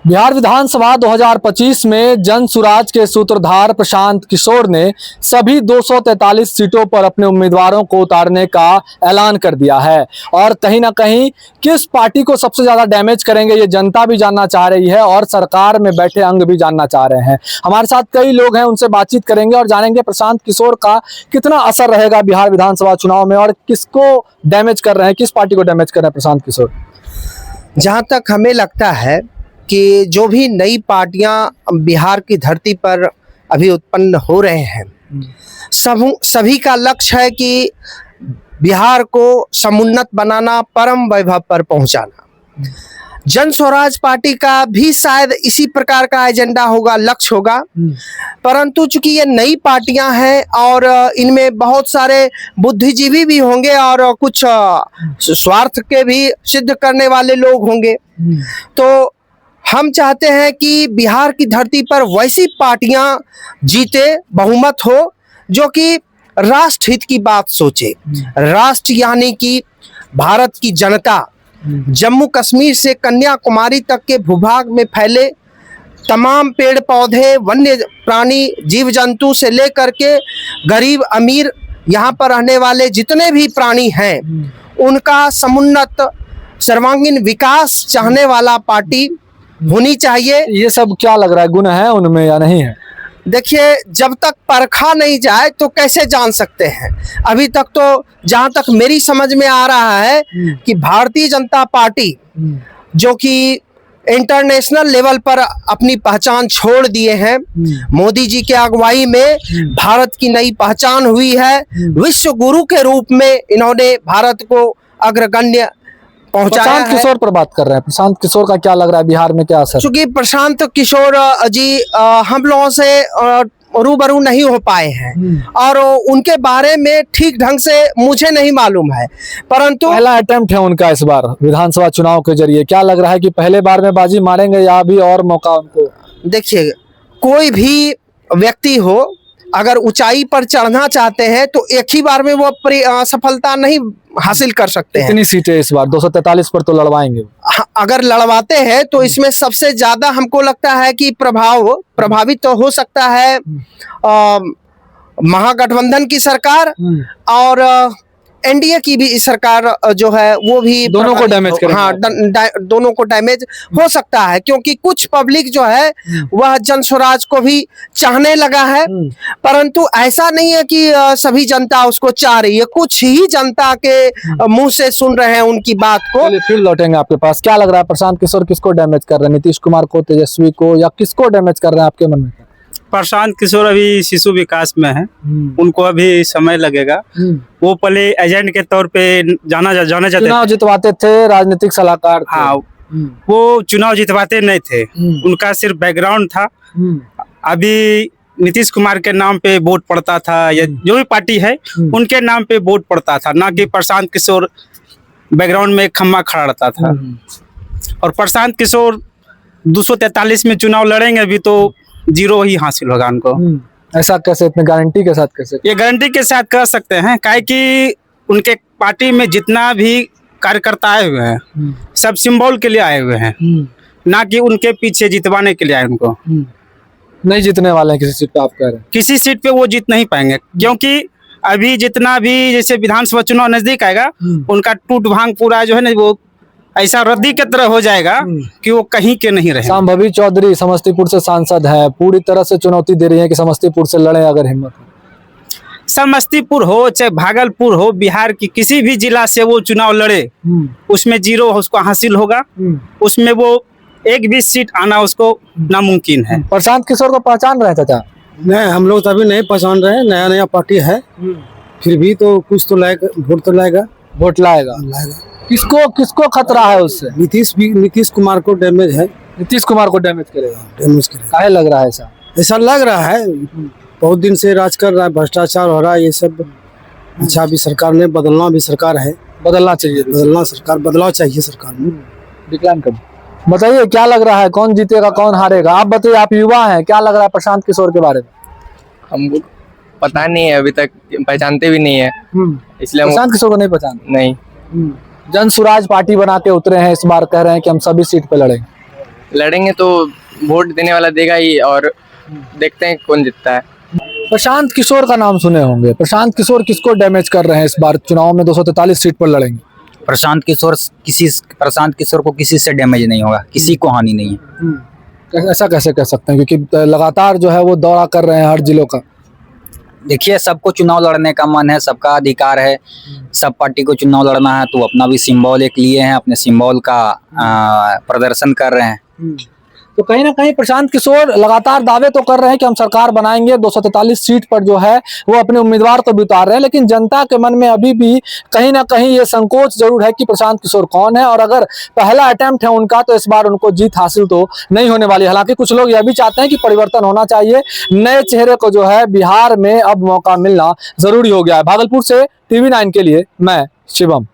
बिहार विधानसभा 2025 में जन सुराज के सूत्रधार प्रशांत किशोर ने सभी 243 सीटों पर अपने उम्मीदवारों को उतारने का ऐलान कर दिया है और कहीं ना कहीं किस पार्टी को सबसे ज्यादा डैमेज करेंगे ये जनता भी जानना चाह रही है और सरकार में बैठे अंग भी जानना चाह रहे हैं। हमारे साथ कई लोग हैं, उनसे बातचीत करेंगे और जानेंगे प्रशांत किशोर का कितना असर रहेगा बिहार विधानसभा चुनाव में और किसको डैमेज कर रहे हैं, किस पार्टी को डैमेज कर रहे हैं प्रशांत किशोर। जहाँ तक हमें लगता है कि जो भी नई पार्टियां बिहार की धरती पर अभी उत्पन्न हो रहे हैं, सभी का लक्ष्य है कि बिहार को समुन्नत बनाना, परम वैभव पर पहुंचाना। जन स्वराज पार्टी का भी शायद इसी प्रकार का एजेंडा होगा, लक्ष्य होगा। परंतु चूंकि ये नई पार्टियां हैं और इनमें बहुत सारे बुद्धिजीवी भी होंगे और कुछ स्वार्थ के भी सिद्ध करने वाले लोग होंगे, तो हम चाहते हैं कि बिहार की धरती पर वैसी पार्टियां जीते, बहुमत हो, जो कि राष्ट्र हित की बात सोचे। राष्ट्र यानी कि भारत की जनता, जम्मू कश्मीर से कन्याकुमारी तक के भूभाग में फैले तमाम पेड़ पौधे, वन्य प्राणी, जीव जंतु से लेकर के गरीब अमीर यहाँ पर रहने वाले जितने भी प्राणी हैं, उनका समुन्नत सर्वांगीण विकास चाहने वाला पार्टी होनी चाहिए। ये सब क्या लग रहा है, गुण है उनमें या नहीं है? देखिए, जब तक परखा नहीं जाए तो कैसे जान सकते हैं। अभी तक तो जहां तक मेरी समझ में आ रहा है कि भारतीय जनता पार्टी, जो कि इंटरनेशनल लेवल पर अपनी पहचान छोड़ दिए हैं, मोदी जी के अगुवाई में भारत की नई पहचान हुई है। विश्व गुरु के रूप में इन्होंने भारत को अग्रगण्य पहुंचाया है। प्रशांत किशोर पर बात कर रहे हैं, प्रशांत किशोर का क्या लग रहा है बिहार में क्या असर? चूंकि प्रशांत किशोर जी हम लोगों से रूबरू नहीं हो पाए हैं और उनके बारे में ठीक ढंग से मुझे नहीं मालूम है, परंतु पहला अटेम्प्ट है उनका इस बार विधानसभा चुनाव के जरिए। क्या लग रहा है कि पहले बार में बाजी मारेंगे या अभी और मौका उनको? देखिए, कोई भी व्यक्ति हो, अगर ऊंचाई पर चढ़ना चाहते हैं तो एक ही बार में वो सफलता नहीं हासिल कर सकते हैं। कितनी सीटें इस बार? 243 पर तो लड़वाएंगे। अगर लड़वाते हैं तो इसमें सबसे ज्यादा हमको लगता है कि प्रभावित तो हो सकता है महागठबंधन की सरकार और एनडीए की भी सरकार जो है वो भी दोनों को डैमेज करेंगे। हाँ, दोनों को डैमेज हो सकता है, क्योंकि कुछ पब्लिक जो है वह जन स्वराज को भी चाहने लगा है, परंतु ऐसा नहीं है कि सभी जनता उसको चाह रही है। कुछ ही जनता के मुंह से सुन रहे हैं उनकी बात को। फिर लौटेंगे आपके पास। क्या लग रहा है प्रशांत किशोर किसको डैमेज कर रहे हैं, नीतीश कुमार को, तेजस्वी को, या किसको डैमेज कर रहे हैं आपके मन में? प्रशांत किशोर अभी शिशु विकास में है, उनको अभी समय लगेगा। वो पहले एजेंट के तौर पे जाना जाते चुनाव जितवाते थे, राजनीतिक सलाहकार थे। हाँ, वो चुनाव जितवाते नहीं थे, उनका सिर्फ बैकग्राउंड था। अभी नीतीश कुमार के नाम पे वोट पड़ता था या जो भी पार्टी है उनके नाम पे वोट पड़ता था, ना कि प्रशांत किशोर बैकग्राउंड में खम्मा खड़ा रहता था। और प्रशांत किशोर 243 में चुनाव लड़ेंगे अभी तो 0 ही हासिल होगा उनको। ऐसा कैसे, इतने गारंटी के साथ कैसे? ये गारंटी के साथ कर सकते हैं, काहे कि उनके पार्टी में जितना भी कार्यकर्ता आए हुए हैं सब सिंबल के लिए आए हुए हैं, ना कि उनके पीछे जितवाने के लिए आए। उनको नहीं जीतने वाले हैं किसी सीट पे, आप कह रहे हैं? किसी सीट पे वो जीत नहीं पाएंगे, क्योंकि अभी जितना भी जैसे विधानसभा चुनाव नजदीक आएगा उनका टूट भांग पूरा जो है ना, वो ऐसा रद्दी की तरह हो जाएगा कि वो कहीं के नहीं रहे। शांभवी चौधरी समस्तीपुर से सांसद है, पूरी तरह से चुनौती दे रही है कि समस्तीपुर से लड़े अगर हिम्मत हो। समस्तीपुर हो चाहे भागलपुर हो, बिहार की किसी भी जिला से वो चुनाव लड़े, उसमें 0 उसको हासिल होगा। उसमें वो एक भी सीट आना उसको नामुमकिन है। प्रशांत किशोर को पहचान रहे थे? नहीं, हम लोग तो अभी नहीं पहचान रहे हैं, नया नया पार्टी है, फिर भी तो कुछ तो लाएगा, वोट तो लाएगा। वोट लाएगा। किसको खतरा है उससे? नीतीश कुमार को डैमेज है। नीतीश कुमार को डैमेज करेगा? डैमेज करेगा। काहे लग रहा है ऐसा? ऐसा लग रहा है, बहुत दिन से राज कर रहा है, भ्रष्टाचार हो रहा है, ये सब। अच्छा, भी सरकार ने बदलना भी सरकार है, बदलना चाहिए, बदलाव चाहिए सरकार में। विकलांग कर बताइए, क्या लग रहा है, कौन जीतेगा कौन हारेगा? आप बताइए, आप युवा हैं, क्या लग रहा है प्रशांत किशोर के बारे में? हमको पता नहीं है, अभी तक पहचानते भी नहीं है, इसलिए प्रशांत किशोर को नहीं पहचानते। नहीं। जन सुराज पार्टी बना के उतरे हैं इस बार, कह रहे हैं कि हम सभी सीट पे लड़ेंगे। लड़ेंगे तो वोट देने वाला देगा ही, और देखते हैं कौन जीतता है। प्रशांत किशोर का नाम सुने होंगे। प्रशांत किशोर किसको डैमेज कर रहे हैं इस बार चुनाव में? 243 सीट पर लड़ेंगे। प्रशांत किशोर को किसी से डैमेज नहीं होगा, किसी को हानि नहीं है। ऐसा कैसे कह सकते हैं, क्योंकि लगातार जो है वो दौरा कर रहे हैं हर जिलों का। देखिए, सबको चुनाव लड़ने का मन है, सबका अधिकार है, सब पार्टी को चुनाव लड़ना है, तो अपना भी सिंबल एक लिए हैं, अपने सिंबल का प्रदर्शन कर रहे हैं। तो कहीं ना कहीं प्रशांत किशोर लगातार दावे तो कर रहे हैं कि हम सरकार बनाएंगे, 243 सीट पर जो है वो अपने उम्मीदवार को भी उतार रहे हैं, लेकिन जनता के मन में अभी भी कहीं ना कहीं ये संकोच जरूर है कि प्रशांत किशोर कौन है, और अगर पहला अटेम्प्ट है उनका तो इस बार उनको जीत हासिल तो नहीं होने वाली। हालांकि कुछ लोग यह भी चाहते हैं कि परिवर्तन होना चाहिए, नए चेहरे को जो है बिहार में अब मौका मिलना जरूरी हो गया है। भागलपुर से TV9 के लिए मैं शिवम।